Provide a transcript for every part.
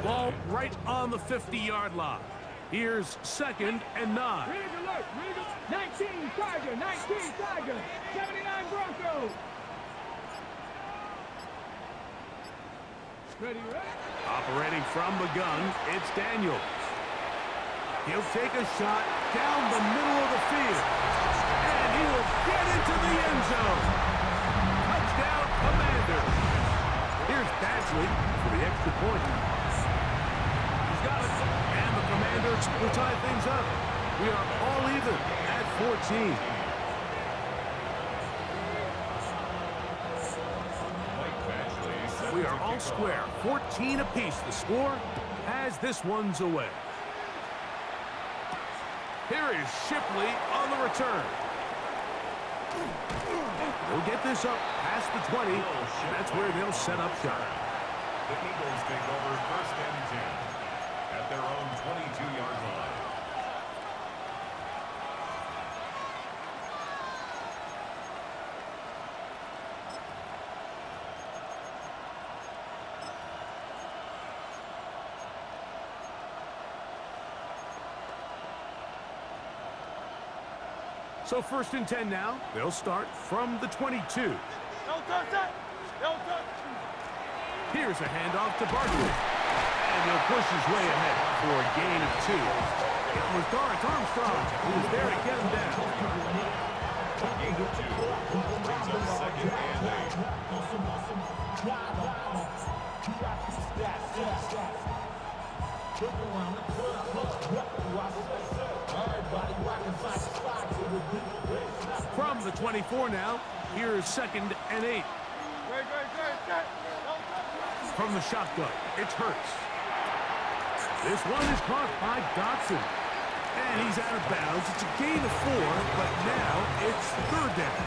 Ball right on the 50-yard line. Here's 2nd and 9. 19 Tiger, 19 Tiger, 79 Broncos. Ready? Operating from the gun, it's Daniels. He'll take a shot down the middle of the field. And he will get into the end zone. Touchdown, Commanders. Here's Badgley for the extra point. He's got it. And the Commanders will tie things up. We are all even at 14. We are all square. 14 apiece. The score as this one's away. Here is Shipley on the return. They'll get this up past the 20, and that's where they'll set up shop. The Eagles take over 1st and 10 at their own 22-yard line. So 1st and 10 now. They'll start from the 22. Here's a handoff to Barkley. And he'll push his way ahead for a gain of 2. It was Dorrance Armstrong who was there to get him down. Gain of 2 brings up 2nd and 8. From the 24 now, here's 2nd and 8. From the shotgun, it's Hurts. This one is caught by Dotson. And he's out of bounds. It's a gain of 4, but now it's 3rd down.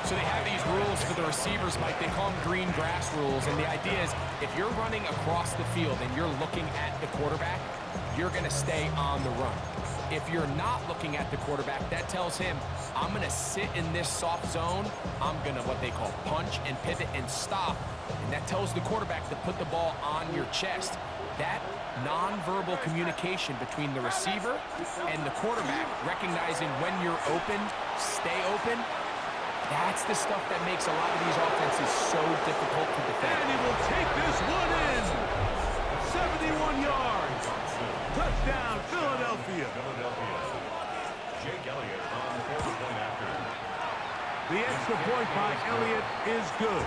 So they have these rules for the receivers, Mike. They call them green grass rules. And the idea is if you're running across the field and you're looking at the quarterback, you're going to stay on the run. If you're not looking at the quarterback, that tells him, I'm going to sit in this soft zone. I'm going to what they call punch and pivot and stop. And that tells the quarterback to put the ball on your chest. That nonverbal communication between the receiver and the quarterback, recognizing when you're open, stay open, that's the stuff that makes a lot of these offenses so difficult to defend. And he will take this one in. 71 yards. Touchdown, Philadelphia. Jake Elliott on the 4-point after. The extra point by Elliott is good.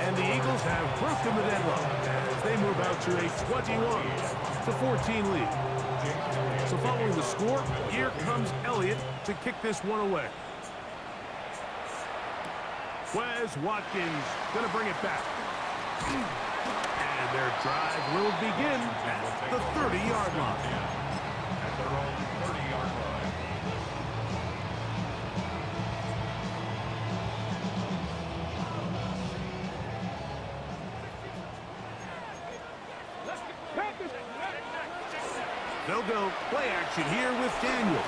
And the Eagles have broken the deadlock as they move out to a 21-14 lead. So following the score, here comes Elliott to kick this one away. Wes Watkins going to bring it back. And their drive will begin at the 30-yard line. At their own 30-yard line. They'll go play action here with Daniel.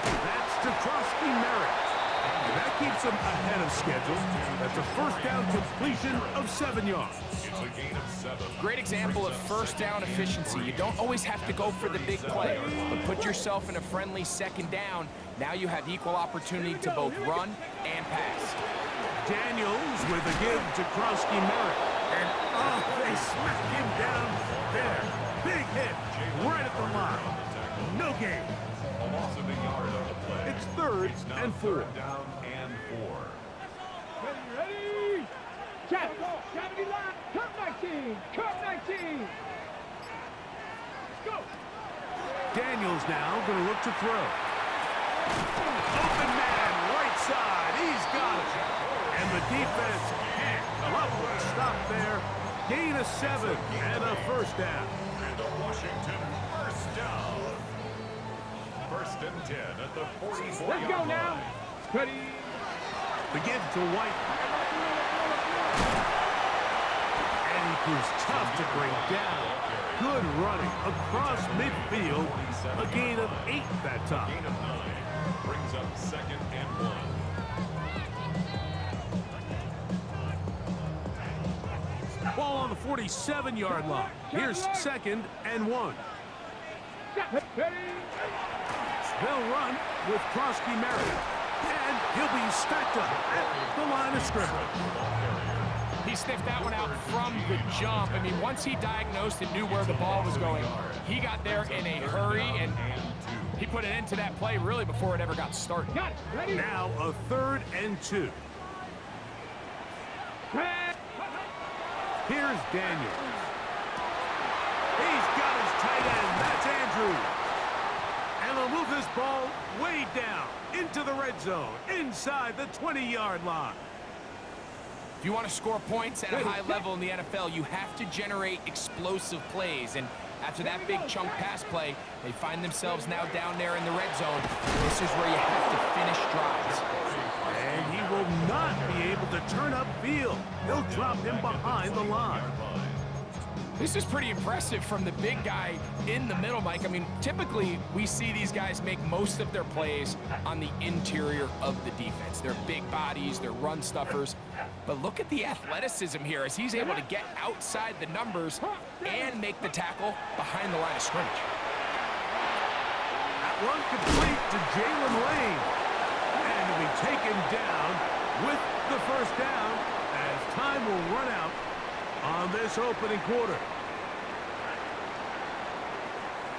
That's to Krosky Merritt. And that keeps them ahead of schedule. That's a 1st down completion of 7 yards. It's a gain of 7. Great example of 1st down efficiency. You don't always have to go for the big play, but put yourself in a friendly 2nd down. Now you have equal opportunity to both run and pass. Daniels with a give to Krosky Merritt. And, oh, they smack him down there. Big hit right at the line. No gain. A loss of a yard on the play. It's 3rd and 4. 3rd down and 4. Ready? Check. 70 line. Cut 19. Cut 19. Go. Daniels now going to look to throw. Open man, right side. He's got it. And the defense can't come up with a stop there. Gain of 7 and a 1st down. And the Washington 1st down. 1st and 10 at the 44-yard line. Let's go now. Ready? The give to White. And he proves tough to bring down. Good running across midfield. A gain of 8 that time. Gain of 9 brings up 2nd and 1. Ball on the 47-yard line. Here's 2nd and 1. They'll run with Krosky Merritt, and he'll be stacked up at the line of scrimmage. He sniffed that one out from the jump. I mean, once he diagnosed and knew where the ball was going, he got there in a hurry, and he put an end to that play really before it ever got started. Now a 3rd and 2. Here's Daniels. He's got his tight end. That's Andrews. And they'll move this ball way down into the red zone, inside the 20-yard line. If you want to score points at a high level in the NFL, you have to generate explosive plays. And after that big chunk pass play, they find themselves now down there in the red zone. This is where you have to finish drives. And he will not be able to turn upfield. They'll drop him behind the line. This is pretty impressive from the big guy in the middle, Mike. I mean, typically we see these guys make most of their plays on the interior of the defense. They're big bodies, they're run stuffers. But look at the athleticism here as he's able to get outside the numbers and make the tackle behind the line of scrimmage. That run complete to Jalen Lane. And he'll be taken down with the 1st down as time will run out on this opening quarter.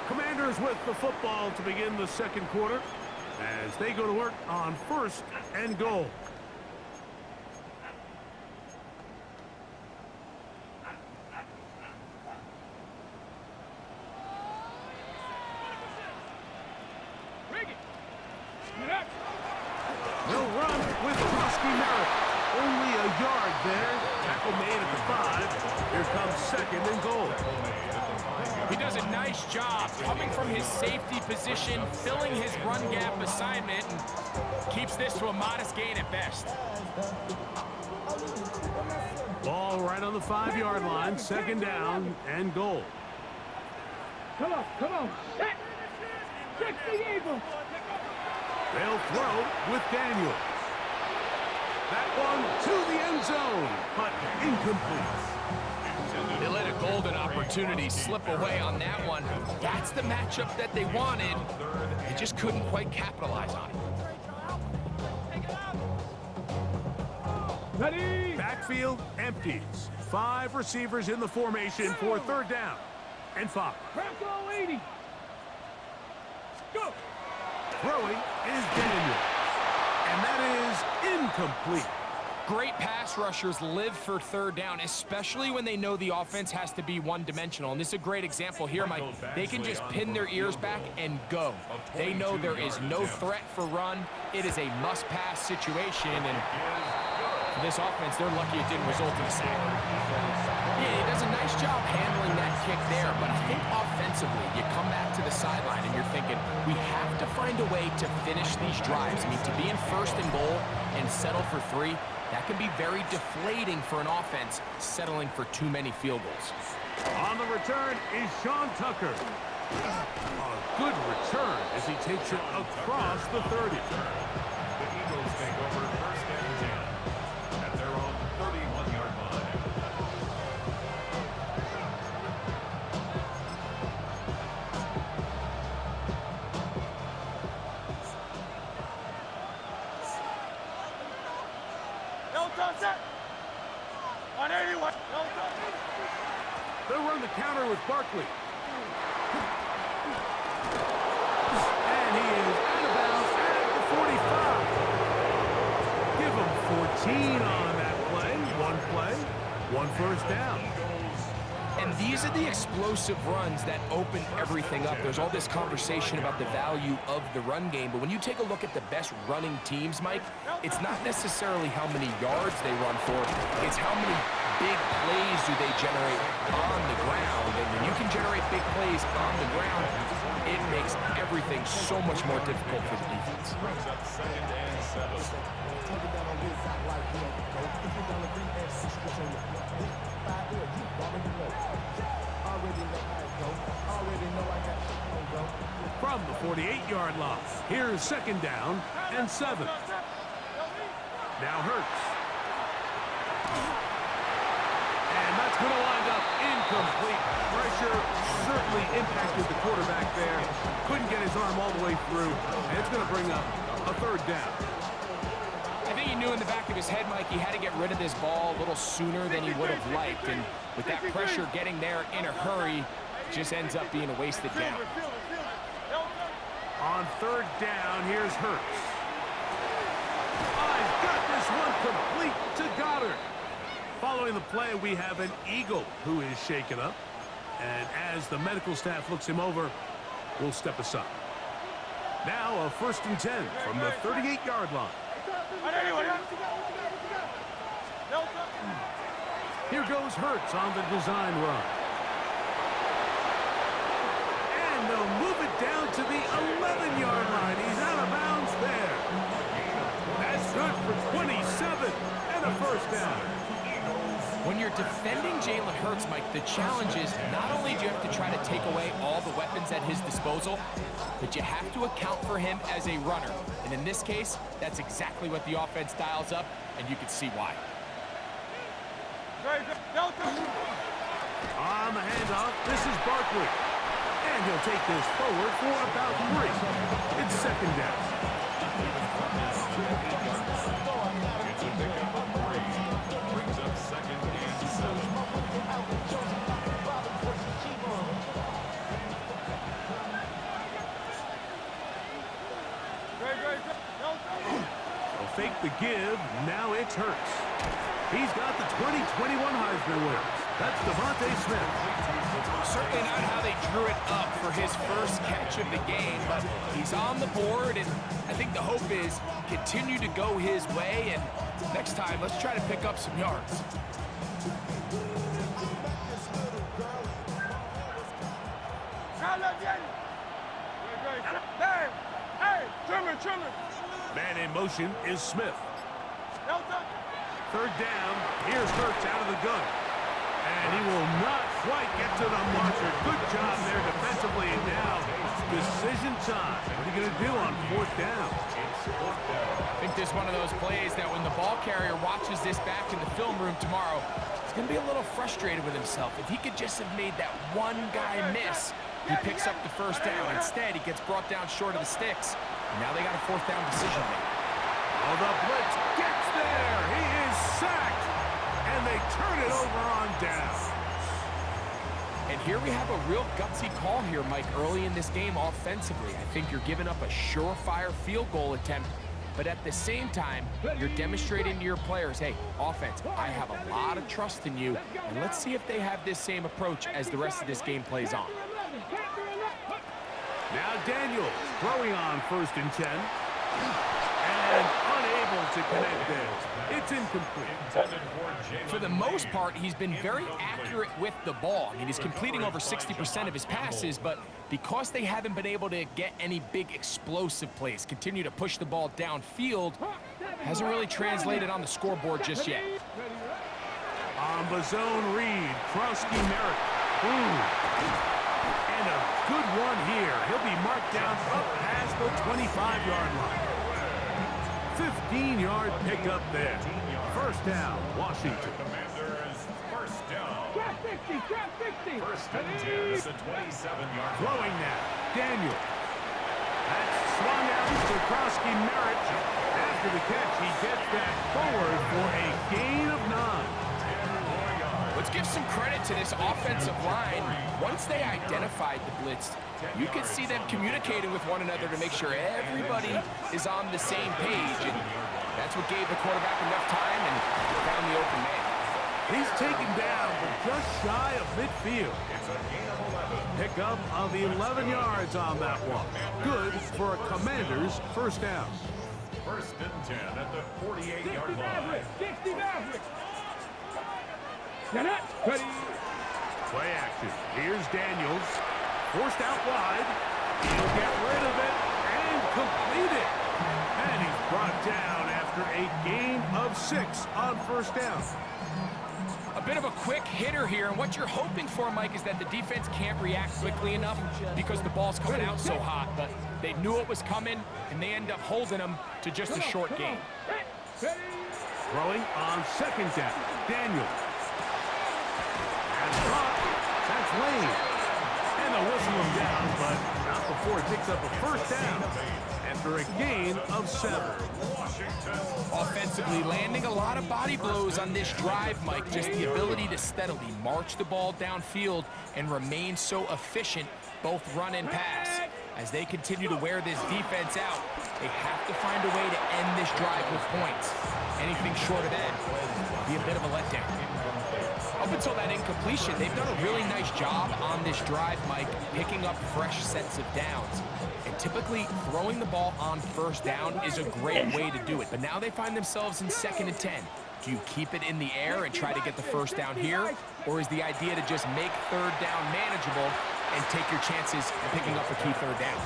Commanders with the football to begin the 2nd quarter as they go to work on 1st and goal. They'll run with Krosky Merritt. Only a yard there. Tackle made at the 5. Here comes 2nd and goal. He does a nice job coming from his safety position, filling his run gap assignment, and keeps this to a modest gain at best. Ball right on the 5-yard line. 2nd down and goal. Come on. Set. Check the eagle. They'll throw with Daniels. That one to the end zone, but incomplete. They let a golden opportunity slip away on that one. That's the matchup that they wanted. They just couldn't quite capitalize on it. Ready. Backfield empties. 5 receivers in the formation for 3rd down and 5. Bronco 80. Go. Throwing is Daniels. And that is incomplete. Great pass rushers live for 3rd down, especially when they know the offense has to be one-dimensional. And this is a great example here, Mike. They can just pin their ears back and go. They know there is no threat for run. It is a must-pass situation, and for this offense, they're lucky it didn't result in a sack. Yeah, he does a nice job handling that kick there, but I think offensively, you come back to the sideline and you're thinking, we have to find a way to finish these drives. I mean, to be in 1st and goal and settle for 3, that can be very deflating for an offense settling for too many field goals. On the return is Sean Tucker. A good return as he takes it across the 30. The Eagles take over 1st and 10 at their own 31-yard line. On 81. They'll run the counter with Barkley. And he is out of bounds at the 45. Give him 14 on that play. 1 1st down. And these are the explosive runs that open everything up. There's all this conversation about the value of the run game, but when you take a look at the best running teams, Mike, it's not necessarily how many yards they run for, it's how many big plays do they generate on the ground. And when you can generate big plays on the ground, it makes everything so much more difficult for the defense. Brings up 2nd and 7. From the 48-yard line, here's 2nd down and 7. Now Hurts. And that's It's going to wind up incomplete. Pressure certainly impacted the quarterback there. Couldn't get his arm all the way through, and it's going to bring up a third down. I think he knew in the back of his head, Mike, he had to get rid of this ball a little sooner than he would have liked. And with that pressure getting there in a hurry, it just ends up being a wasted down. On third down, here's Hurts. I've got this one complete to Goddard. Following the play, we have an Eagle who is shaken up. And as the medical staff looks him over, we'll step aside. Now a 1st and 10 from the 38-yard line. Here goes Hurts on the design run. And they'll move it down to the 11-yard line. He's out of bounds there. That's good for 27 and a 1st down. When you're defending Jalen Hurts, Mike, the challenge is not only do you have to try to take away all the weapons at his disposal, but you have to account for him as a runner. And in this case, that's exactly what the offense dials up, and you can see why. On the handoff, this is Barkley. And he'll take this forward for about 3. It's 2nd down. It's a pickup of 3. Brings up 2nd and 7. They'll fake the give. Now it's Hurts. He's got the 2021 Heisman winners. That's Devontae Smith. Certainly not how they drew it up for his first catch of the game, but he's on the board, and I think the hope is continue to go his way, and next time, let's try to pick up some yards. Man in motion is Smith. 3rd down. Here's Hurts out of the gun. And he will not quite get to the marker. Good job there defensively. And now, decision time. What are you going to do on 4th down? I think this is one of those plays that when the ball carrier watches this back in the film room tomorrow, he's going to be a little frustrated with himself. If he could just have made that one guy miss, he picks up the 1st down. Instead, he gets brought down short of the sticks. And now they got a 4th down decision to make. Oh, the blitz gets there. He is sacked. And they turn it over on down. And here we have a real gutsy call here, Mike, early in this game offensively. I think you're giving up a surefire field goal attempt, but at the same time, you're demonstrating to your players, hey, offense, I have a lot of trust in you, and let's see if they have this same approach as the rest of this game plays on. Now Daniels throwing on 1st and 10. And unable to connect there. It's incomplete. For the most part, he's been very accurate with the ball. I mean, he's completing over 60% of his passes, but because they haven't been able to get any big explosive plays, continue to push the ball downfield, hasn't really translated on the scoreboard just yet. On the zone read, Krosky Merritt. And a good one here. He'll be marked down up past the 25-yard line. 15-yard pickup there. 1st down, Washington. Commanders, 1st down. Trap 60, trap 60. 1st and 10. It's a 27-yard Throwing now, Daniel. That's swung out to Krosky Merritt. After the catch, he gets that forward for a gain of 9. Let's give some credit to this offensive line. Once they identified the blitz, you could see them communicating with one another to make sure everybody is on the same page. And that's what gave the quarterback enough time and found the open man. He's taken down, but just shy of midfield. It's a gain of 11. Pickup of the 11 yards on that one. Good for a Commander's 1st down. 1st and 10 at the 48-yard line. 60 Maverick. Ready. Play action. Here's Daniels. Forced out wide. He'll get rid of it and complete it. And he's brought down after a gain of 6 on 1st down. A bit of a quick hitter here, and what you're hoping for, Mike, is that the defense can't react quickly enough because the ball's coming out so hot, but they knew it was coming, and they end up holding them to just a short gain. Throwing on 2nd down. Daniels. Swain. And they'll whistle him down, but not before he picks up a first down after a gain of 7. Offensively, landing a lot of body blows on this drive, Mike. Just the ability to steadily march the ball downfield and remain so efficient, both run and pass. As they continue to wear this defense out, they have to find a way to end this drive with points. Anything short of that would be a bit of a letdown. Up until that incompletion, they've done a really nice job on this drive, Mike, picking up fresh sets of downs. And typically, throwing the ball on first down is a great way to do it. But now they find themselves in 2nd and 10. Do you keep it in the air and try to get the first down here? Or is the idea to just make 3rd down manageable and take your chances picking up a key 3rd down?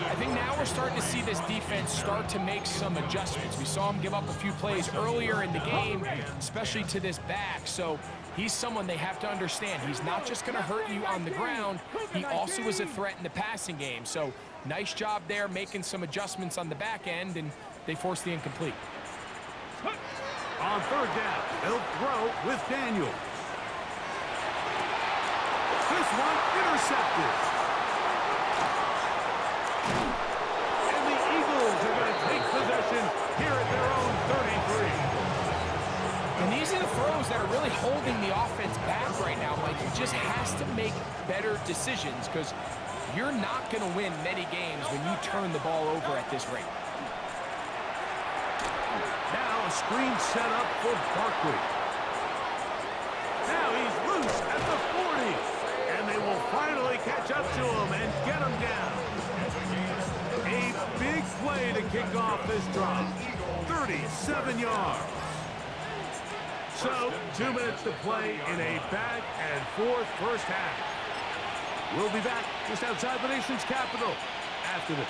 I think now we're starting to see this defense start to make some adjustments. We saw him give up a few plays earlier in the game, especially to this back. So he's someone they have to understand. He's not just going to hurt you on the ground. He also is a threat in the passing game. So nice job there making some adjustments on the back end, and they forced the incomplete. On 3rd down, they'll throw with Daniels. This one intercepted. And the Eagles are going to take possession here at their own 33. And these are the throws that are really holding the offense back right now, Mike. He just has to make better decisions because you're not going to win many games when you turn the ball over at this rate. Now a screen set up for Barkley. Now he's loose at the 40. And they will finally catch up to him and get him down. A big play to kick off this drive. 37 yards. So, 2 minutes to play in a back and forth first half. We'll be back just outside the nation's capital after this.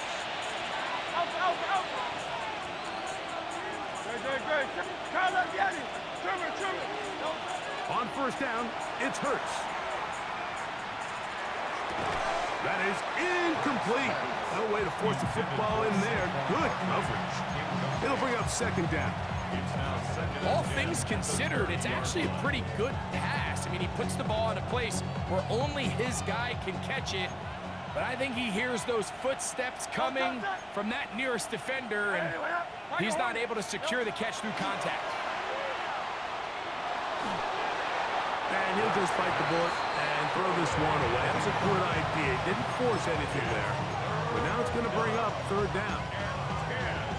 On first down, it's Hurts. That is incomplete. No way to force the football in there. Good coverage. It'll bring up 2nd down. All things considered, it's actually a pretty good pass. I mean, he puts the ball in a place where only his guy can catch it. But I think he hears those footsteps coming from that nearest defender, and he's not able to secure the catch through contact. And he'll just bite the bullet and throw this one away. That's a good idea. Didn't force anything there. But now it's going to bring up 3rd down.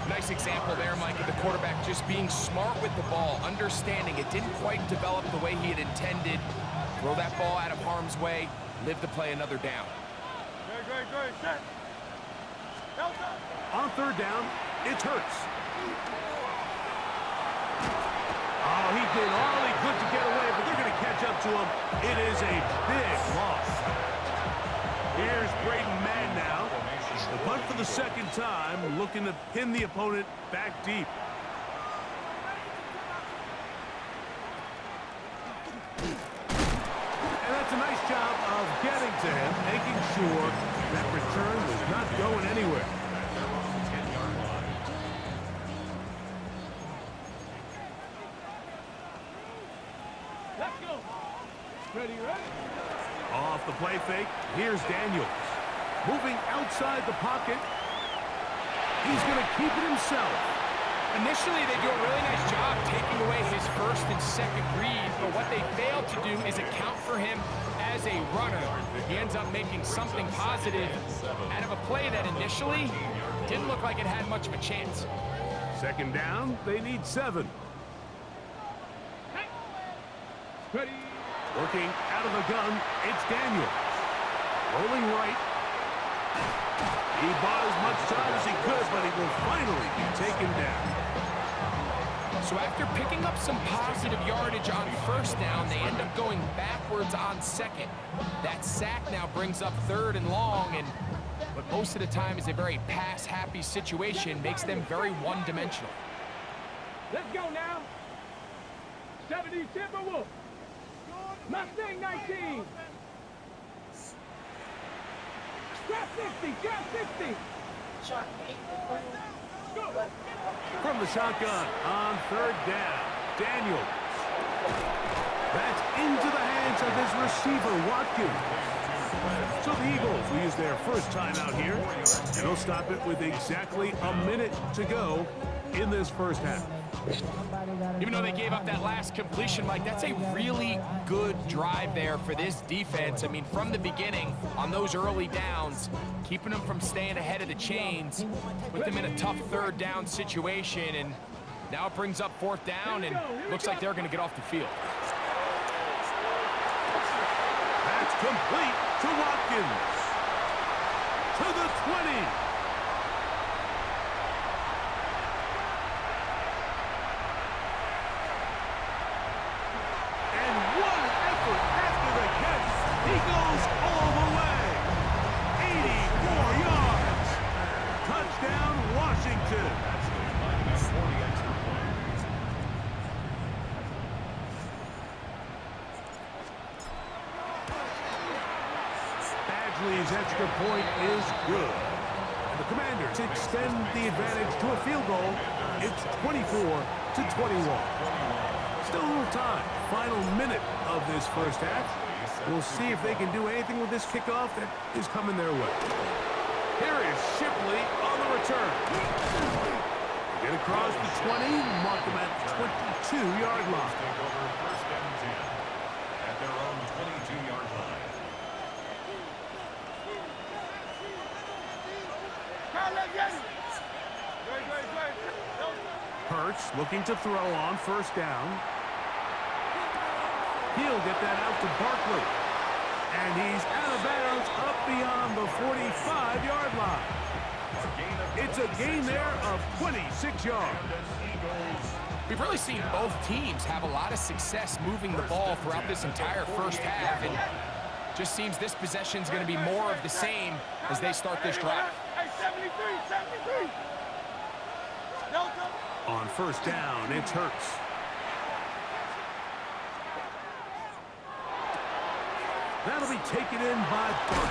Nice example there, Mike, of the quarterback just being smart with the ball, understanding it didn't quite develop the way he had intended. Throw that ball out of harm's way, live to play another down. On 3rd down, it's Hurts. Oh, he did all he could to get away, but they're going to catch up to him. It is a big loss. Here's Braden Mann now. The punt for the 2nd time, looking to pin the opponent back deep. And that's a nice job of getting to him, making sure that return was not going anywhere. Let's go. Ready? Off the play fake, here's Daniels. Moving outside the pocket. He's going to keep it himself. Initially, they do a really nice job taking away his 1st and 2nd read, but what they fail to do is account for him as a runner. He ends up making something positive out of a play that initially didn't look like it had much of a chance. 2nd down, they need 7. Ready? Working out of the gun, it's Daniels. Rolling right. He bought as much time as he could, but he will finally be taken down. So after picking up some positive yardage on 1st down, they end up going backwards on 2nd. That sack now brings up 3rd and long, and what most of the time is a very pass-happy situation makes them very one-dimensional. Let's go now. 70 Timberwolves. Mustang 19. Grab 60, grab 60. From the shotgun on 3rd down, Daniels. That's into the hands of his receiver, Watkins. So the Eagles will use their first time out here, and they'll stop it with exactly a minute to go in this first half. Even though they gave up that last completion, Mike, that's a really good drive there for this defense. I mean, from the beginning, on those early downs, keeping them from staying ahead of the chains, put them in a tough third down situation, and now it brings up fourth down, and looks like they're going to get off the field. That's complete to Watkins. To the 20. He goes all the way. 84 yards. Touchdown, Washington. Badgley's extra point is good. And the Commanders extend the advantage to a field goal. It's 24-21. Still a little time. Final minute of this first half. We'll see if they can do anything with this kickoff that is coming their way. Here is Shipley on the return. Get across the 20, mark them at 22-yard line. Take over first and 10 at their own 22-yard line. Hurts looking to throw on first down. He'll get that out to Barkley. And he's out of bounds up beyond the 45-yard line. It's a gain there of 26 yards. We've really seen both teams have a lot of success moving the ball throughout this entire first half, and just seems this possession's going to be more of the same as they start this drive. On first down, it's Hurts. That'll be taken in by Barkley.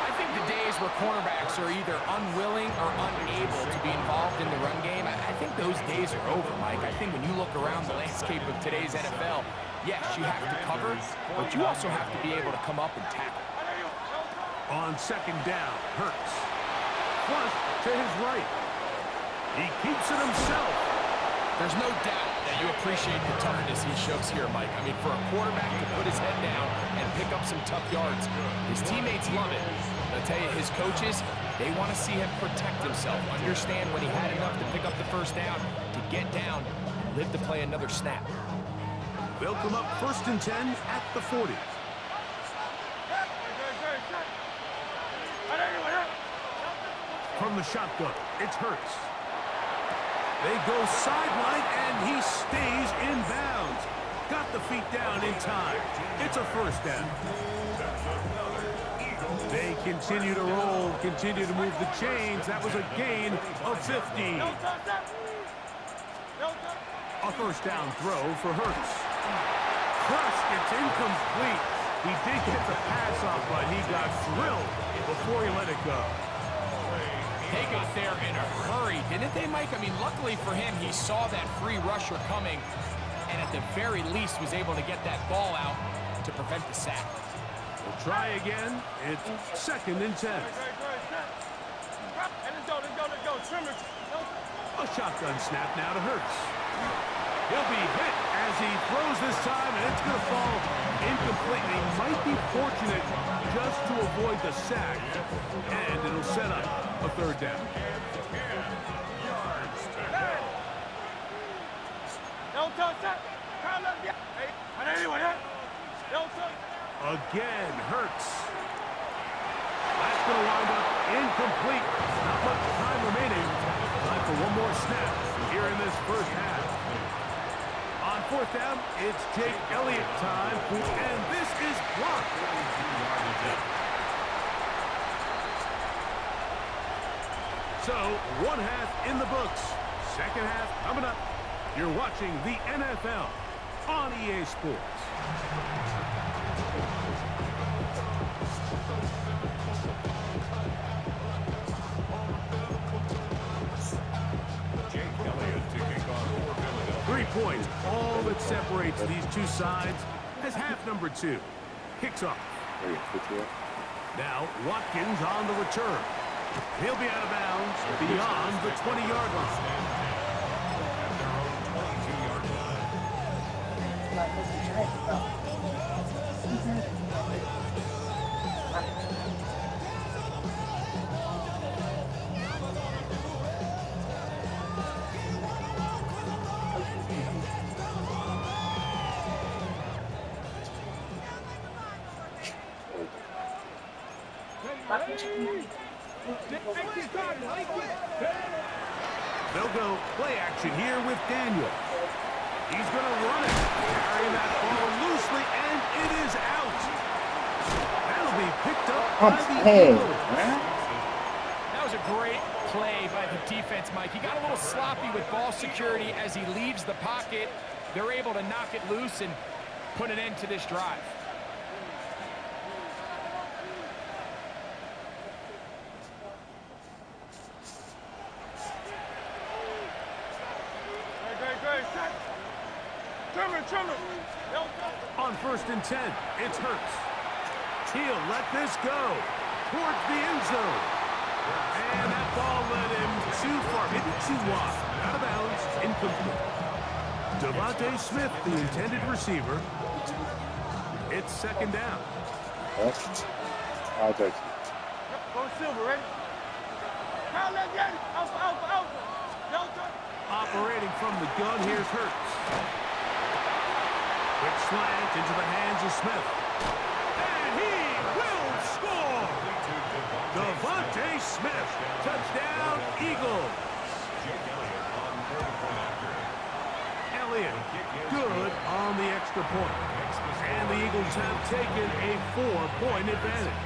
I think the days where cornerbacks are either unwilling or unable to be involved in the run game, I think those days are over, Mike. I think when you look around the landscape of today's NFL, yes, you have to cover, but you also have to be able to come up and tackle. On second down, Hurts. Flush to his right. He keeps it himself. There's no doubt that you appreciate the toughness he shows here, Mike. I mean, for a quarterback to put his head down and pick up some tough yards, his teammates love it. And I'll tell you, his coaches, they want to see him protect himself, understand when he had enough to pick up the first down, to get down, and live to play another snap. They'll come up first and 10 at the 40. From the shotgun, it's Hurts. They go sideline, and he stays in bounds. Got the feet down in time. It's a first down. They continue to roll, continue to move the chains. That was a gain of 15. A first down throw for Hurts. Crushed, it's incomplete. He did get the pass off, but he got drilled before he let it go. They got there in a hurry, didn't they, Mike? I mean, luckily for him, he saw that free rusher coming, and at the very least was able to get that ball out to prevent the sack. We'll try again. It's second and 10. A shotgun snap now to Hurts. He'll be hit as he throws this time, and it's going to fall incomplete. He might be fortunate just to avoid the sack, and it'll set up a third down. Again, Hurts. That's going to wind up incomplete. Not much time remaining. Time for one more snap here in this first half. On fourth down, it's Jake Elliott time, and this is blocked. So, one half in the books. Second half coming up. You're watching the NFL on EA Sports. Jake Elliott to kick off for Philadelphia. 3 points, all that's separates these two sides as half number 2 kicks off. Now Watkins on the return. He'll be out of bounds beyond the 20-yard line. They'll go play action here with Daniel. He's going to run it, carrying that ball loosely, and it is out. That'll be picked up by the Eagles. That was a great play by the defense, Mike. He got a little sloppy with ball security as he leaves the pocket. They're able to knock it loose and put an end to this drive. On 1st and 10, it's Hurts. He'll let this go towards the end zone. And that ball led him too far, maybe too wide. Out of bounds, incomplete. Devontae Smith, the intended receiver. It's 2nd down. Go Silver, ready? Operating from the gun, here's Hurts. Quick slant into the hands of Smith. And he will score! Devontae Smith, touchdown, Eagles. Elliott, good on the extra point. And the Eagles have taken a 4-point advantage.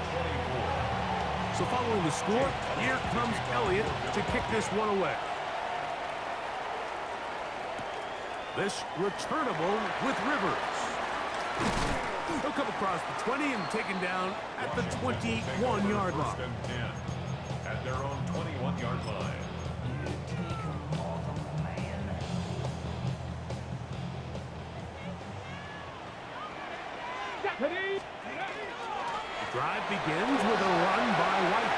So following the score, here comes Elliott to kick this one away. This returnable with Rivers. He'll come across the 20 and taken down at the 21-yard line. 10 at their own 21-yard line. The drive begins with a run by White.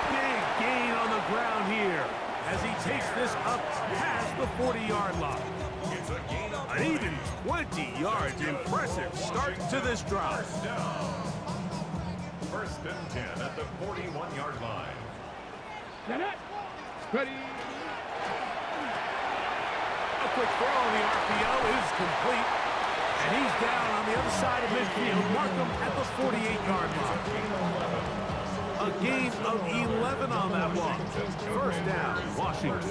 Big gain on the ground here as he takes this up past the 40-yard line. It's a gain of An even 20 yards. Impressive start to this drive. first down. 1st and 10 at the 41-yard line. Ready? A quick throw on the RPO is complete. And he's down on the other side of midfield. Mark him at the 48-yard line. A gain of 11 on that one. 1st down, Washington.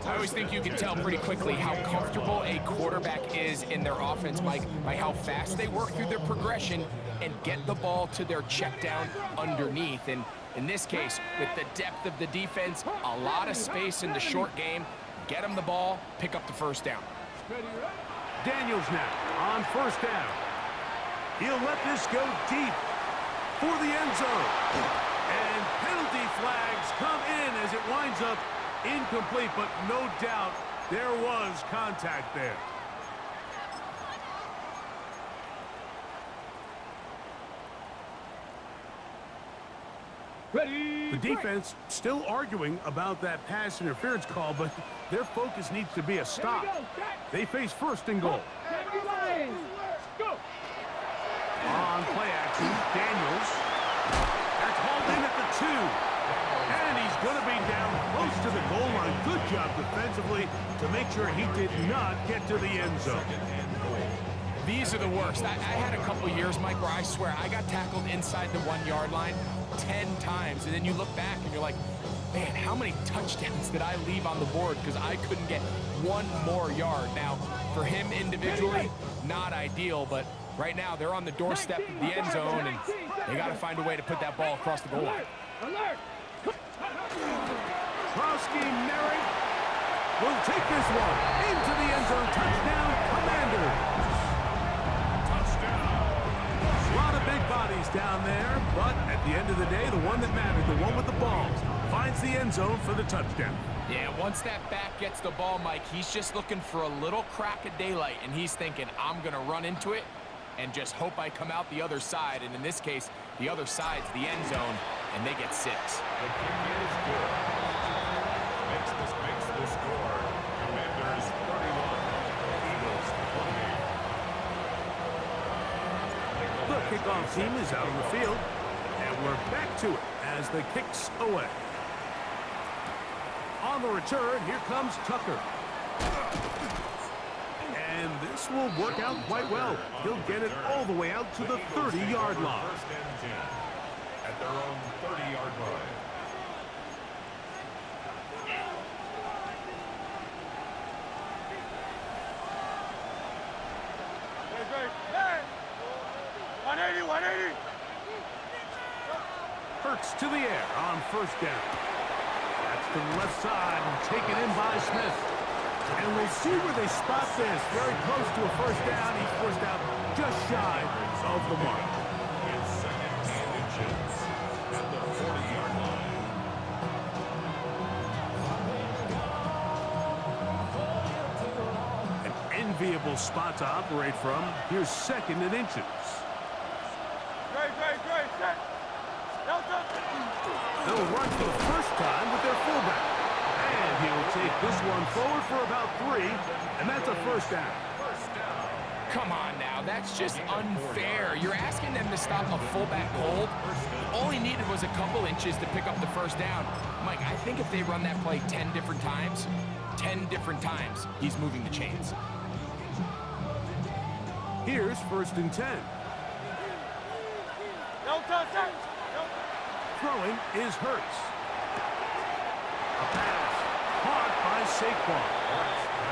I always think you can tell pretty quickly how comfortable a quarterback is in their offense, Mike, by how fast they work through their progression and get the ball to their check down underneath. And in this case, with the depth of the defense, a lot of space in the short game, get them the ball, pick up the 1st down. Daniels now on 1st down. He'll let this go deep for the end zone. And penalty flags come in as it winds up incomplete, but no doubt there was contact there. Ready? The defense still arguing about that pass interference call, but their focus needs to be a stop. They face 1st and goal. Go! On play action, Daniels. That's hauled in at the 2. And he's going to be down close to the goal line. Good job defensively to make sure he did not get to the end zone. These are the worst. I had a couple years, Mike, where I swear I got tackled inside the 1-yard line 10 times. And then you look back and you're like, man, how many touchdowns did I leave on the board because I couldn't get one more yard? Now, for him individually, not ideal, but right now they're on the doorstep of the end zone, and they got to find a way to put that ball across the goal line. Alert! Krowski Merrick will take this one into the end zone. Touchdown, Commanders. A lot of big bodies down there, but at the end of the day, the one that mattered, the one with the ball, finds the end zone for the touchdown. Yeah, once that back gets the ball, Mike, he's just looking for a little crack of daylight, and he's thinking, I'm going to run into it and just hope I come out the other side. And in this case, the other side's the end zone, and they get 6. The kick is good. Makes the score. Commanders 31, Eagles 28. The kickoff team is out on the field, and we're back to it as the kick's away. On the return, here comes Tucker. And this will work out quite well. He'll get it all the way out to the 30-yard line. First and 10 at their own 30-yard line. Hey! 180, 180. Hurts to the air on first down. That's to the left side and taken in by Smith. And we'll see where they spot this. Very close to a first down. He's forced out just shy of the mark. It's second and inches at the 40-yard line. An enviable spot to operate from. Here's second and inches. Great, set. Delta. They'll run for the first time with their fullback. And he'll take this one forward for about 3, and that's a first down. Come on now, that's just unfair. You're asking them to stop a fullback cold. All he needed was a couple inches to pick up the first down. Mike, I think if they run that play 10 different times, he's moving the chains. Here's first and 10. Delta, set. Throwing is Hurts. A pass caught by Saquon.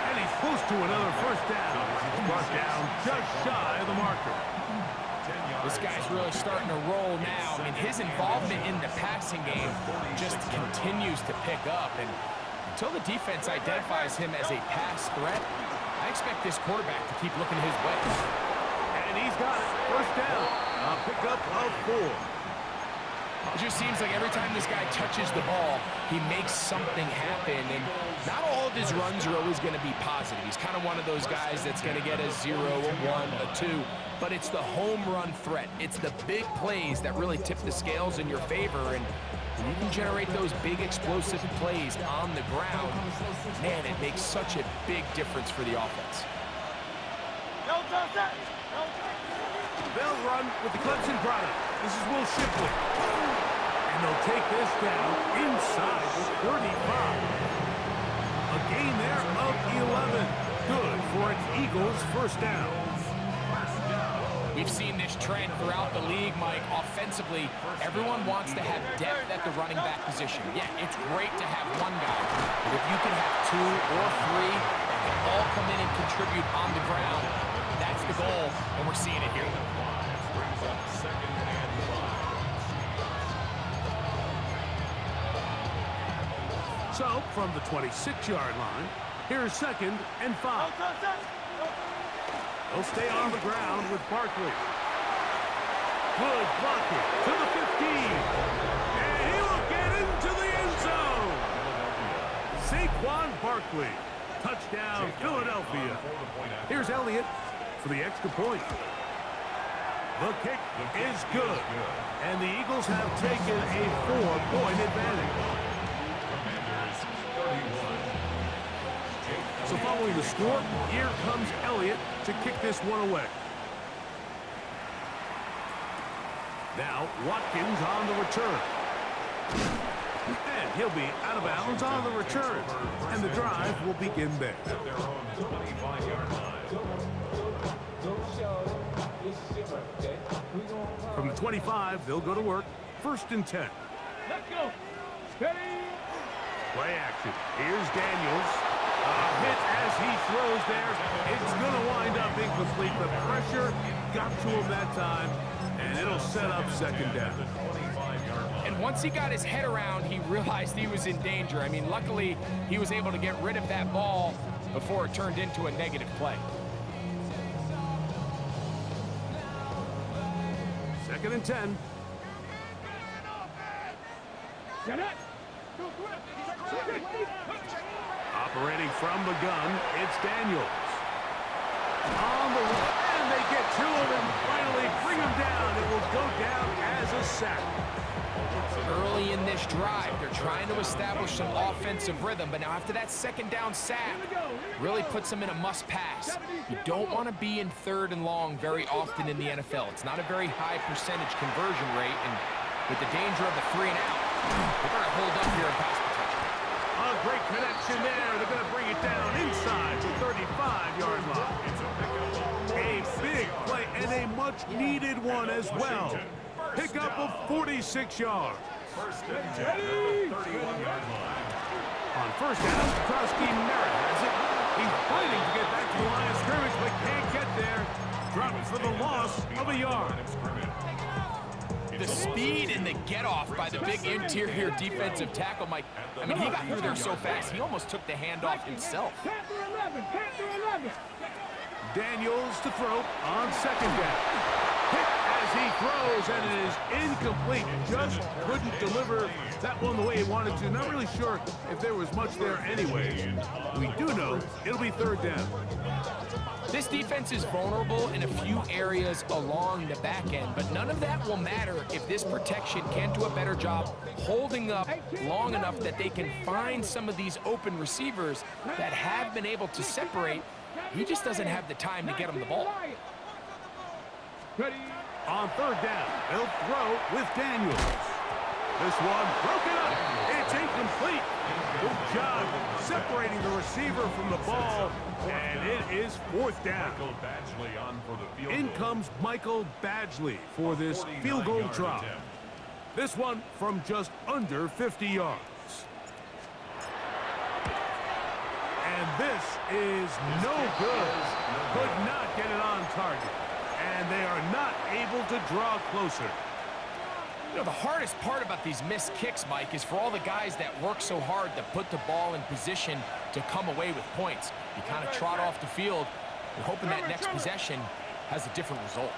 And he's close to another first down. He's brought down just shy of the marker. This guy's really starting to roll now, and his involvement in the passing game just continues to pick up. And until the defense identifies him as a pass threat, I expect this quarterback to keep looking his way. And he's got it. First down. A pickup of 4. It just seems like every time this guy touches the ball, he makes something happen. And not all of his runs are always going to be positive. He's kind of one of those guys that's going to get a 0, a 1, a 2. But it's the home run threat. It's the big plays that really tip the scales in your favor. And when you can generate those big explosive plays on the ground, man, it makes such a big difference for the offense. Delta, set. They'll run with the Clemson product. This is Will Shipley. And they'll take this down inside the 35. A gain there of 11. Good for an Eagles first down. We've seen this trend throughout the league, Mike. Offensively, everyone wants to have depth at the running back position. Yeah, it's great to have one guy, but if you can have 2 or 3 that can all come in and contribute on the ground, that's the goal, and we're seeing it here. Brings up second and 5. So, from the 26-yard line, here's second and 5. They'll stay on the ground with Barkley. Good blocking to the 15. And he will get into the end zone. Saquon Barkley. Touchdown, Philadelphia. Here's Elliott for the extra point. The kick is good. And the Eagles have taken a 4-point advantage. So following the score, here comes Elliott to kick this one away. Now Watkins on the return. And he'll be out of bounds on the return. And the drive will begin there. At their own 25-yard line. From the 25, they'll go to work. First and 10. Let's go. Steady. Play action. Here's Daniels. A hit as he throws there. It's going to wind up incomplete. The pressure got to him that time, and it'll set up second down. And once he got his head around, he realized he was in danger. I mean, luckily, he was able to get rid of that ball before it turned into a negative play. Second and 10. Get it. Operating from the gun, it's Daniels. On the run, and they get to him and finally bring him down. It will go down as a sack. Early in this drive, they're trying to establish some offensive rhythm, but now after that second down sack, really puts them in a must-pass. You don't want to be in 3rd and long very often in the NFL. It's not a very high percentage conversion rate, and with the danger of the 3 and out, they're going to hold up here in pass protection. A great connection there. They're going to bring it down inside the 35-yard line. A big play and a much-needed one as well. Pickup of 46 yards. First and 10 at the 31-yard line. On first down, Krusty Merritt has it. He's fighting to get back to the line of scrimmage, but can't get there. Dropped for the loss of a yard. The speed and the get-off by the big interior defensive tackle, Mike. I mean, he got through there so fast, he almost took the handoff himself. Daniels to throw on second down. Hit as he throws, and it is incomplete. Just couldn't deliver that one the way he wanted to. Not really sure if there was much there anyways. We do know it'll be 3rd down. This defense is vulnerable in a few areas along the back end, but none of that will matter if this protection can't do a better job holding up long enough that they can find some of these open receivers that have been able to separate. He just doesn't have the time to get them the ball. On 3rd down, they'll throw with Daniels. This one broken up. It's incomplete. Good job separating the receiver from the ball, and it is 4th down. In comes Michael Badgley for this field goal try. This one from just under 50 yards. And this is no good. Could not get it on target. And they are not able to draw closer. You know, the hardest part about these missed kicks, Mike, is for all the guys that work so hard to put the ball in position to come away with points. You kind of trot off the field. You're hoping that next possession has a different result.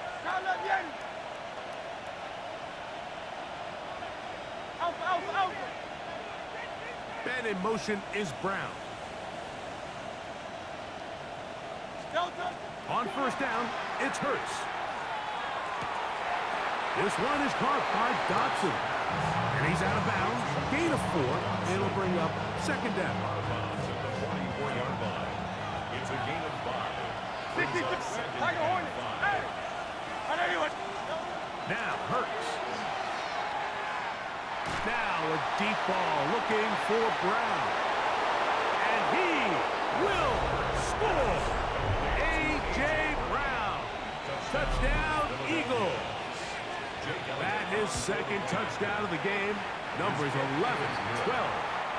Man in motion is Brown. On first down, it's Hurts. This one is caught by Dotson. And he's out of bounds. Gain of 4. It'll bring up second down. Out of bounds at the 44-yard line. It's a gain of 5. 66. Like a Hornet. Hey! I know you would. Now Hurts. Now a deep ball looking for Brown. And he will score. A.J. Brown. Touchdown, Eagles. That his second touchdown of the game. Numbers 11, 12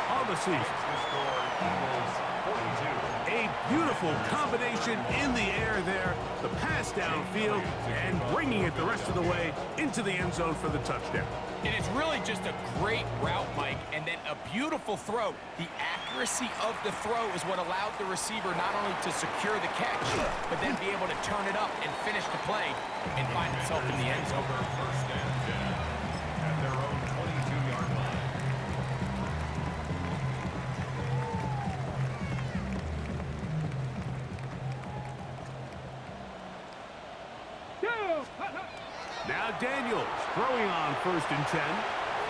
on the season. A beautiful combination in the air there. The pass downfield and bringing it the rest of the way into the end zone for the touchdown. And it's really just a great route, Mike, and then a beautiful throw. The accuracy of the throw is what allowed the receiver not only to secure the catch, but then be able to turn it up and finish the play and find himself in the end zone. First and 10 at their own 22-yard line. Now Daniels throwing on first and 10.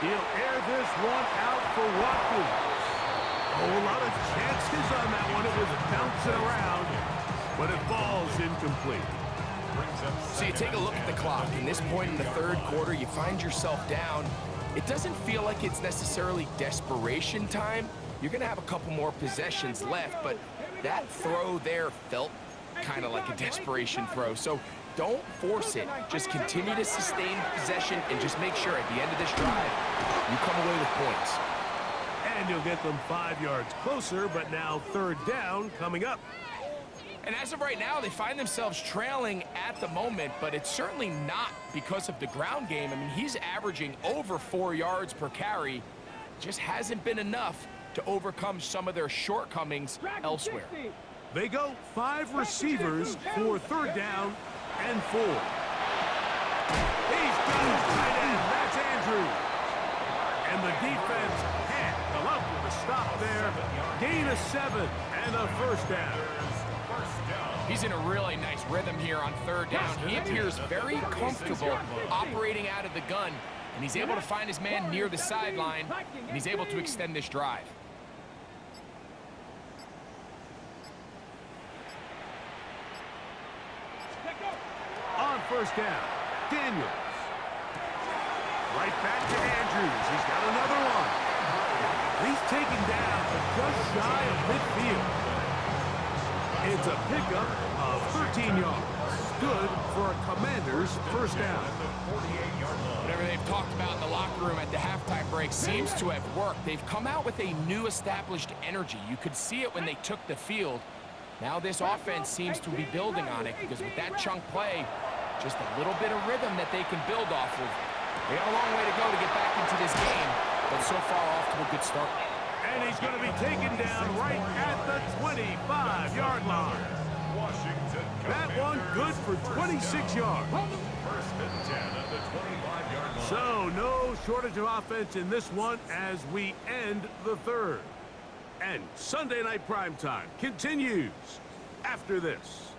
He'll air this one out for Watkins. Oh, a lot of chances on that one. It was bouncing around, but it falls incomplete. So you take a look at the clock. In this point in the 3rd quarter, you find yourself down. It doesn't feel like it's necessarily desperation time. You're going to have a couple more possessions left, but that throw there felt kind of like a desperation throw. So don't force it. Just continue to sustain possession and just make sure at the end of this drive, you come away with points. And you'll get them 5 yards closer, but now 3rd down coming up. And as of right now, they find themselves trailing at the moment, but it's certainly not because of the ground game. I mean, he's averaging over 4 yards per carry. Just hasn't been enough to overcome some of their shortcomings elsewhere. They go 5 receivers for 3rd down and 4. He's got his tight end. That's Andrews. And the defense can't come stop there. Gain of 7 and a first down. He's in a really nice rhythm here on third down. He appears very comfortable operating out of the gun, and he's able to find his man near the sideline, and he's able to extend this drive. On first down, Daniels. Right back to Andrews. He's got another one. He's taken down just shy of midfield. It's a pickup of 13 yards. Good for a Commander's first down. Whatever they've talked about in the locker room at the halftime break seems to have worked. They've come out with a new established energy. You could see it when they took the field. Now this offense seems to be building on it because with that chunk play, just a little bit of rhythm that they can build off of. They got a long way to go to get back into this game, but so far off to a good start. And he's going to be taken down right at the 25-yard line. That one good for 26 yards. First and 10 at the 25-yard line. So no shortage of offense in this one as we end the third. And Sunday Night Primetime continues after this.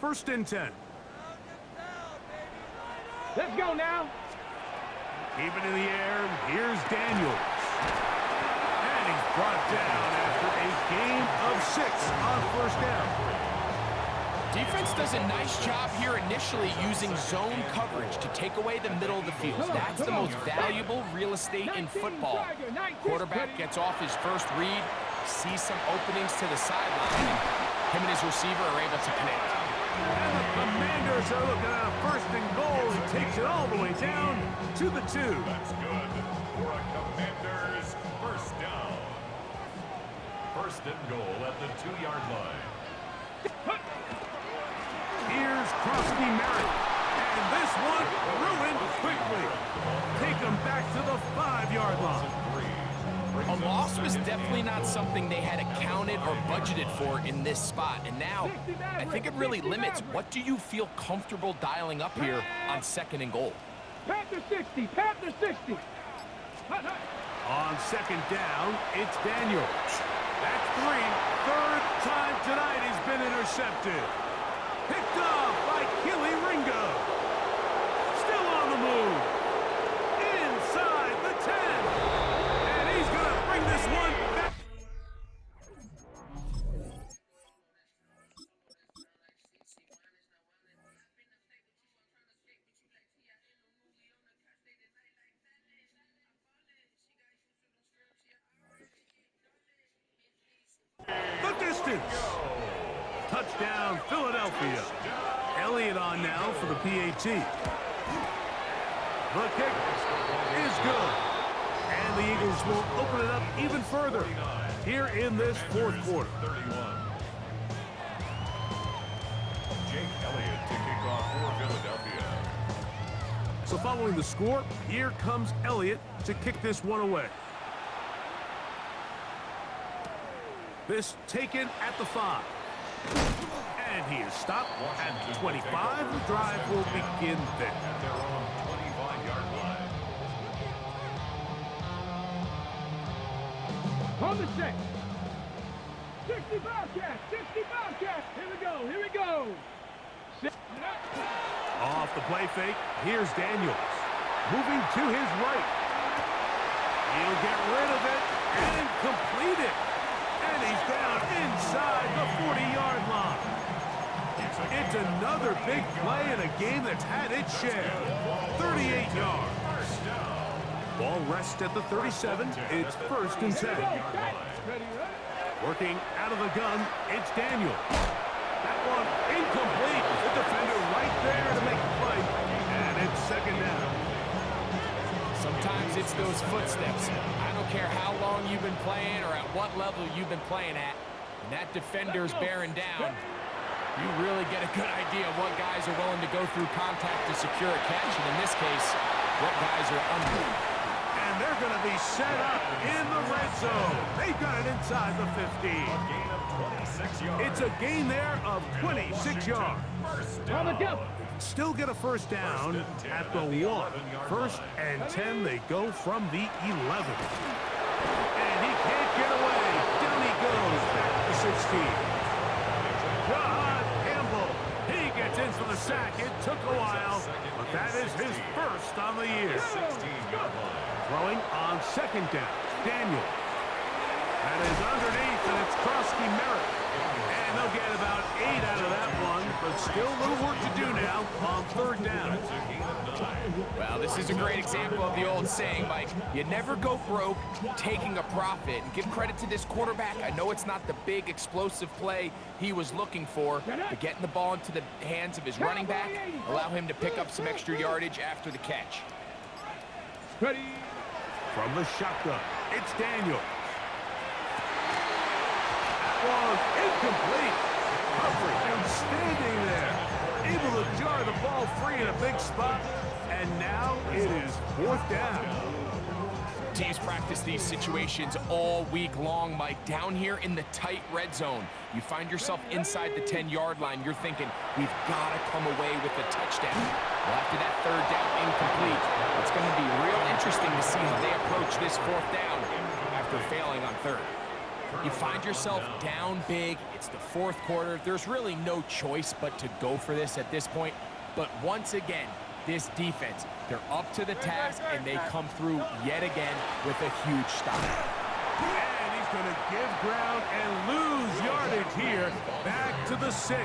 First and 10. Let's go now. Keep it in the air. Here's Daniels. And he's brought down after a gain of 6 on first down. Defense does a nice job here initially using zone coverage to take away the middle of the field. That's the most valuable real estate in football. Quarterback gets off his first read, sees some openings to the sideline. Him and his receiver are able to connect. And the Commanders are looking at a first and goal. He takes it all the way down to the 2. That's good for a Commander's first down. First and goal at the 2-yard line. Here's Krosky Merritt. And this one ruined quickly. Take him back to the 5-yard line. A loss was definitely not something they had accounted or budgeted for in this spot. And now, I think it really limits what do you feel comfortable dialing up here on second and goal. Panther 60, Panther 60. On second down, it's Daniels. That's 3. Third time tonight he's been intercepted. Picked off by Killy Ringo. Still on the move. Inside the 10. And he's going to bring this one back. The distance. Touchdown, Philadelphia. Elliott on now for the PAT. The kick is good. And the Eagles will open it up even further here in this fourth quarter. 31. Jake Elliott to kick off for Philadelphia. So following the score, here comes Elliott to kick this one away. This taken at the 5. And he is stopped at the 25. The drive will begin there. At their own 25-yard line. On the check. 60 Bobcats, 60 Bobcats. Here we go, here we go. Off the play fake, here's Daniels. Moving to his right. He'll get rid of it and complete it. And he's down inside the 40-yard line. It's another big play in a game that's had its share. 38 yards. Ball rests at the 37. It's first and 10. Working out of the gun, it's Daniel. That one incomplete. The defender right there to make the play. And it's second down. Sometimes it's those footsteps. I don't care how long you've been playing or at what level you've been playing at. When that defender's bearing down, you really get a good idea of what guys are willing to go through contact to secure a catch, and in this case, what guys are under. And they're going to be set up in the red zone. They He got it inside the 15. A gain of 26 yards. It's a gain there of 26 yards. First On the down. jump. Still get a first down at the 1. First and 10, they go from the 11. And he can't get away. Down he goes, back to 16. John Campbell, he gets in for the sack. It took a while, but that is his first on the year. 16-yard line. Throwing on second down, Daniel. That is underneath, and it's Krosky Merritt. And they'll get about 8 out of that one, but still a little work to do now on third down. That's a gain of 9. Well, this is a great example of the old saying, Mike. You never go broke taking a profit. And give credit to this quarterback. I know it's not the big explosive play he was looking for, but getting the ball into the hands of his running back, allow him to pick up some extra yardage after the catch. Ready. From the shotgun, it's Daniel. That one incomplete. Coverage and standing there. Able to jar the ball free in a big spot. And now it is fourth down. Teams practice these situations all week long, Mike. Down here in the tight red zone, you find yourself inside the 10-yard line. You're thinking, we've got to come away with a touchdown. Well, after that third down incomplete, it's going to be real interesting to see how they approach this fourth down after failing on third. You find yourself down big. It's the fourth quarter. There's really no choice but to go for this at this point. But once again, this defense, they're up to the task, and they come through yet again with a huge stop. And he's going to give ground and lose yardage here. Back to the 6.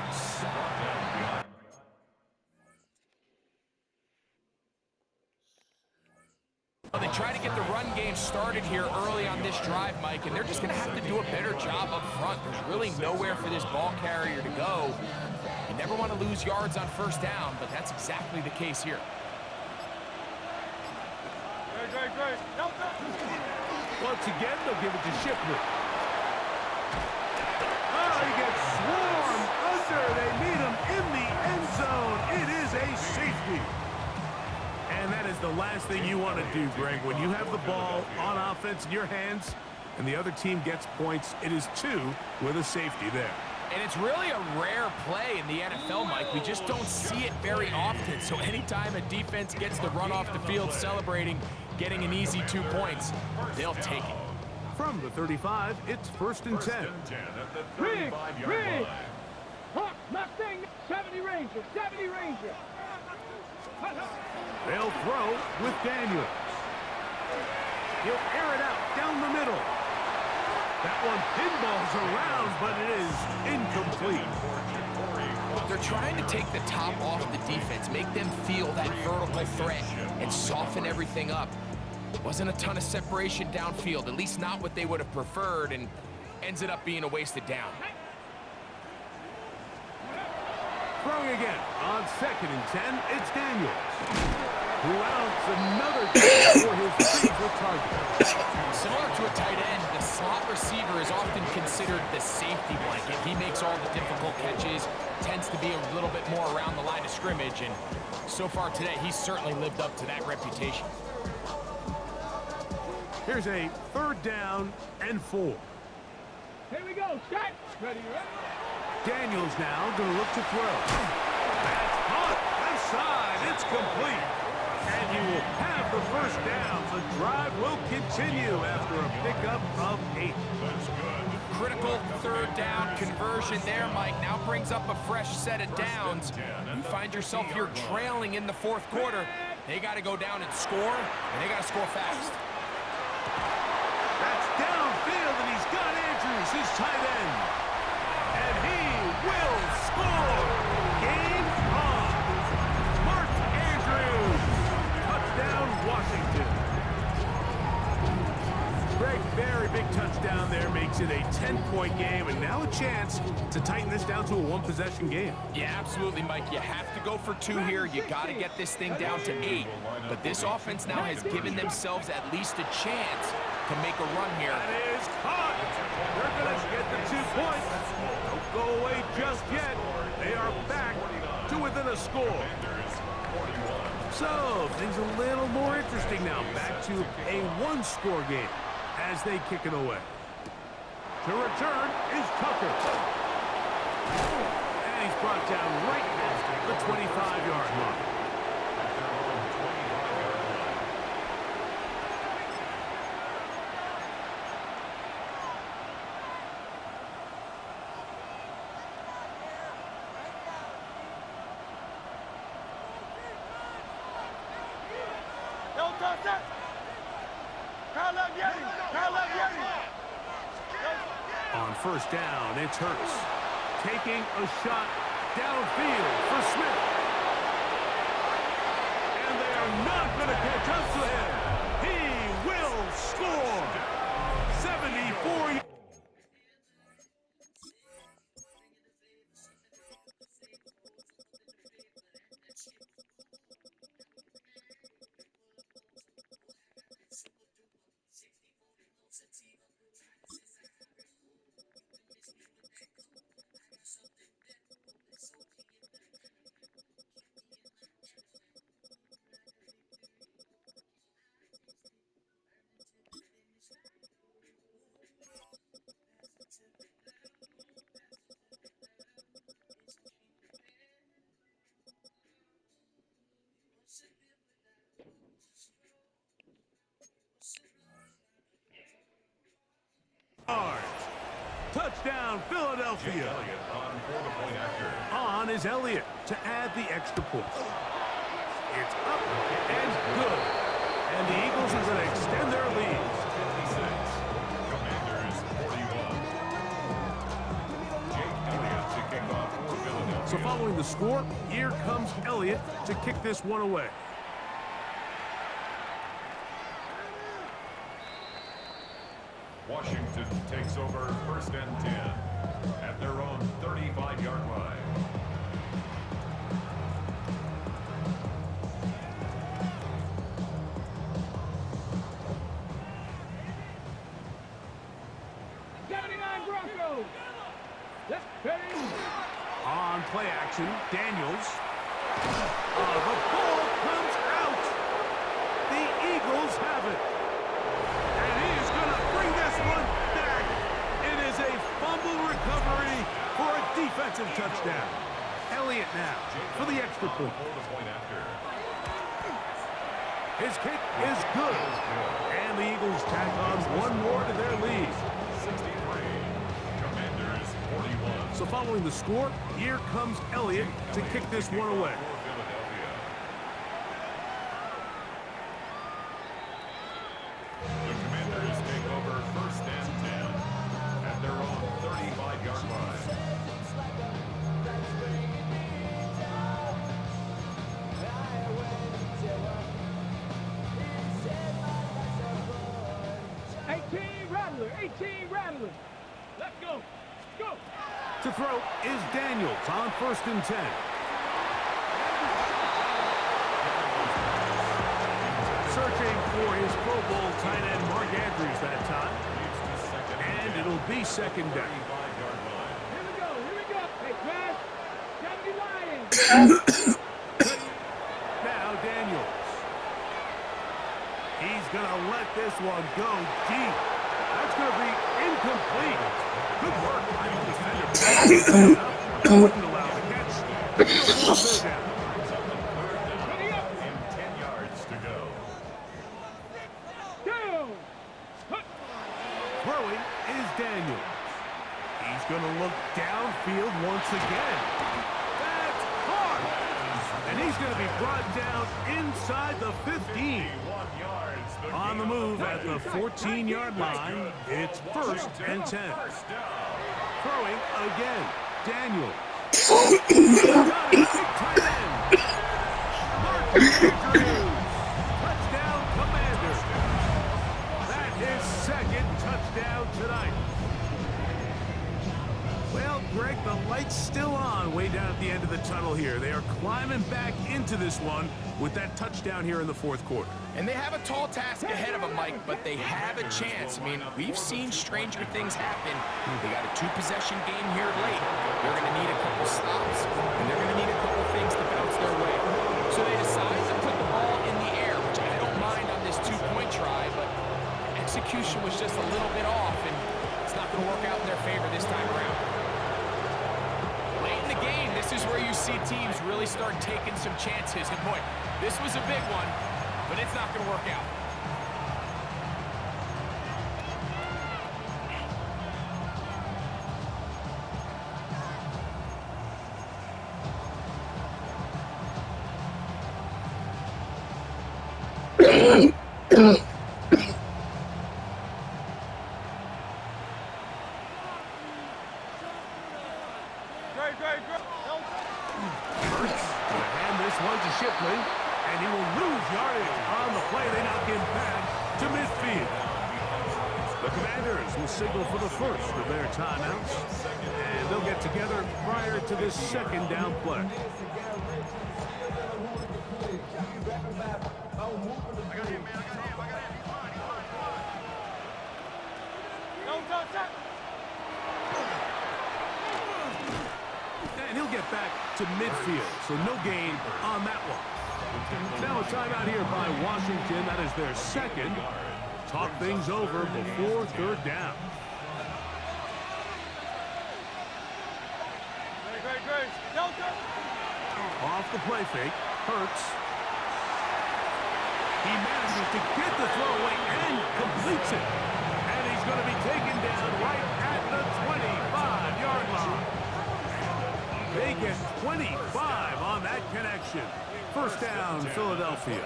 Well, they try to get the run game started here early on this drive, Mike, and they're just going to have to do a better job up front. There's really nowhere for this ball carrier to go. You never want to lose yards on first down, but that's exactly the case here. Great. Once again, they'll give it to Shipley. Oh, he gets swarmed under. They meet him in the end zone. It is a safety. And that is the last thing you want to do, Greg. When you have the ball on offense in your hands and the other team gets points, it is 2 with a safety there. And it's really a rare play in the NFL, Mike. We just don't see it very often. So anytime a defense gets the run off the field celebrating, getting an easy 2 points, they'll take it. From the 35, it's first and 10. First and 10 at the 35-yard line. Hawk, Mustang, 70 Ranger, 70 Ranger. They'll throw with Daniels. He'll air it out down the middle. That one pinballs around, but it is incomplete. They're trying to take the top off the defense, make them feel that vertical threat, and soften everything up. Wasn't a ton of separation downfield, at least not what they would have preferred, and ends it up being a wasted down. Throwing again on second and 10, it's Daniels, who outs another catch for his favorite target. Similar to a tight end, the slot receiver is often considered the safety blanket. He makes all the difficult catches, tends to be a little bit more around the line of scrimmage, and so far today, he's certainly lived up to that reputation. Here's a third down and 4. Here we go, Scott. Ready. Daniels now going to look to throw. That's caught. Left side. It's complete. And you will have the first down. The drive will continue after a pickup of 8. That's good. Critical third down conversion there, Mike. Now brings up a fresh set of downs. You find yourself here trailing in the fourth quarter. They got to go down and score, and they got to score fast. That's downfield, and he's got Andrews, his tight end. And he will score. Game on. Mark Andrews. Touchdown, Washington. Greg, very big touchdown there, makes it a 10-point game, and now a chance to tighten this down to a one-possession game. Yeah, absolutely, Mike. You have to go for 2 here. You got to get this thing down to 8. But this offense now has given themselves at least a chance to make a run here. That is caught. They're going to get the 2 points. Don't go away just yet. They are back to within a score. So, things a little more interesting now. Back to a one-score game as they kick it away. To return is Tucker. And he's brought down right at the 25-yard line. On first down, it's Hurts. Taking a shot downfield for Smith. And they are not going to catch up to him. He will score. 74 yards. Touchdown, Philadelphia. On is Elliott to add the extra point. It's up and good. And the Eagles are going to extend their lead. Commanders 41. Jake Elliott to kick off for Philadelphia. So following the score, here comes Elliott to kick this one away. Washington takes over first and 10 at their own 35-yard line. Broncos. Let's ready. On play action, Daniels. The ball comes out. The Eagles have it. And he is going to bring this one back. It is a fumble recovery for a defensive touchdown. Elliott now for the extra point. His kick is good. And the Eagles tack on one more to their lead. 63. Commanders 41. So following the score, here comes Elliott to kick this one away. The Commanders take over first and 10 at their own 35-yard line. Rattler. Let's go. Go. To throw is Daniels on first and 10. Searching for his Pro Bowl tight end Mark Andrews that time. And it'll be second down. Here we go. Hey, Brad. Gotta be lying. Now Daniels. He's going to let this one go deep. That's going to be incomplete. Good work by the defender. Wouldn't allow the catch. He'll pull down. And 10 yards to go. Down. Throwing is Daniels. He's going to look downfield once again. That's hard. And he's going to be brought down inside the 15. On the move at the 14-yard line, it's first and 10. Throwing again, Daniels. Got it, big tight end. Mark Andrews. Touchdown, Commanders. That is second touchdown tonight. Well, Greg, the light's still on way down at the end of the tunnel here. They are climbing back into this one with that touchdown here in the fourth quarter. And they have a tall task ahead of them, Mike, but they have a chance. I mean, we've seen stranger things happen. They got a two-possession game here late. They're going to need a couple stops, and they're going to need a couple things to bounce their way. So they decide to put the ball in the air, which I don't mind on this two-point try, but execution was just a little bit off, and it's not going going to work out in their favor this time around. Late in the game, this is where you see teams really start taking some chances. And boy, this was a big one, but it's not going to work out. And he will lose yardage on the play. They knock him back to midfield. The Commanders will signal for the first of their timeouts. And they'll get together prior to this second down play. And he'll get back to midfield, so no gain on that one. Now a timeout here by Washington. That is their second. Talk things over before third down. Off the play fake. Hurts. He manages to get the throw away and completes it. And he's going to be taken down right at the 25-yard line. They get 25 on that connection. First down, Philadelphia.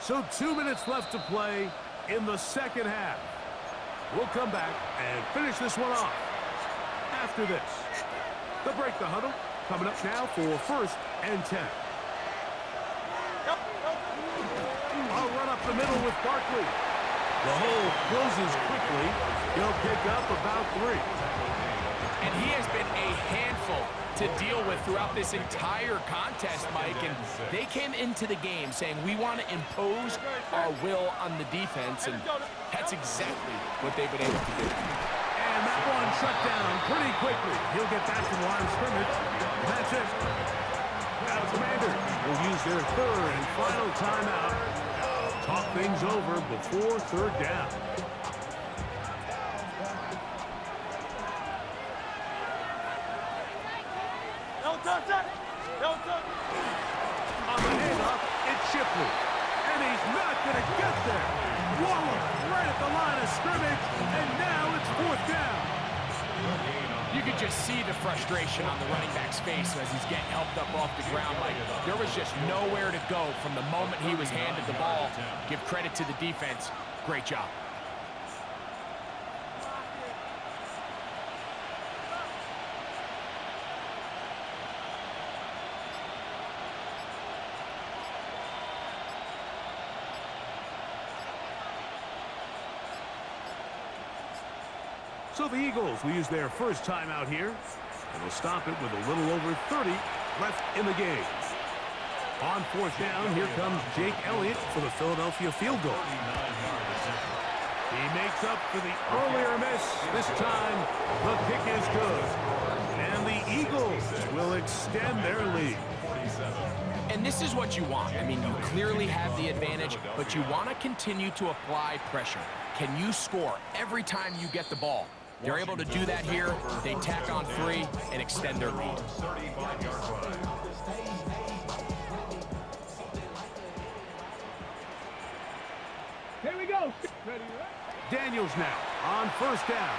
So 2 minutes left to play in the second half. We'll come back and finish this one off after this. They'll break the huddle. Coming up now for first and 10. I'll run up the middle with Barkley. The hole closes quickly. He'll pick up about 3. And he has been a handful to deal with throughout this entire contest, Mike. And they came into the game saying, we want to impose our will on the defense. And that's exactly what they've been able to do. And that one shut down pretty quickly. He'll get back to the line of scrimmage. And that's it. Now the Commanders will use their third and final timeout. Talk things over before third down. On the handoff, it's Shipley. And he's not going to get there. Waller right at the line of scrimmage, and now it's fourth down. You could just see the frustration on the running back's face as he's getting helped up off the ground. Like, there was just nowhere to go from the moment he was handed the ball. Give credit to the defense. Great job. So the Eagles will use their first timeout here. And they'll stop it with a little over 30 left in the game. On fourth down, here comes Jake Elliott for the Philadelphia field goal. He makes up for the earlier miss. This time, the kick is good. And the Eagles will extend their lead. And this is what you want. I mean, you clearly have the advantage, but you want to continue to apply pressure. Can you score every time you get the ball? They're able to do that here. They tack on 3 and extend their lead. Here we go. Ready, Daniels now on first down.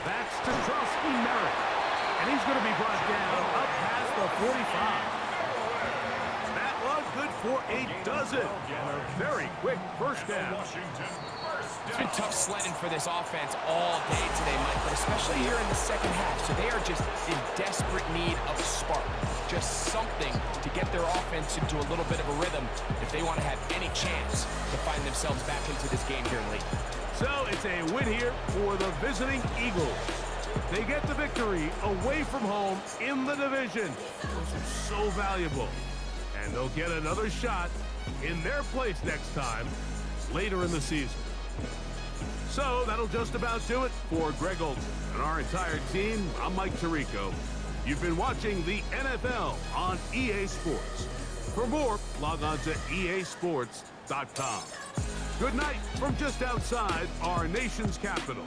That's to Trusty Merritt. And he's going to be brought down up past the 45. That one good for a dozen. And a very quick first down. It's been tough sledding for this offense all day today, Mike, but especially here in the second half. So they are just in desperate need of a spark. Just something to get their offense into a little bit of a rhythm if they want to have any chance to find themselves back into this game here late. So it's a win here for the visiting Eagles. They get the victory away from home in the division. Those are so valuable. And they'll get another shot in their place next time later in the season. So that'll just about do it for Greg Olson and our entire team. I'm Mike Tirico. You've been watching the NFL on EA Sports. For more, log on to easports.com. Good night from just outside our nation's capital.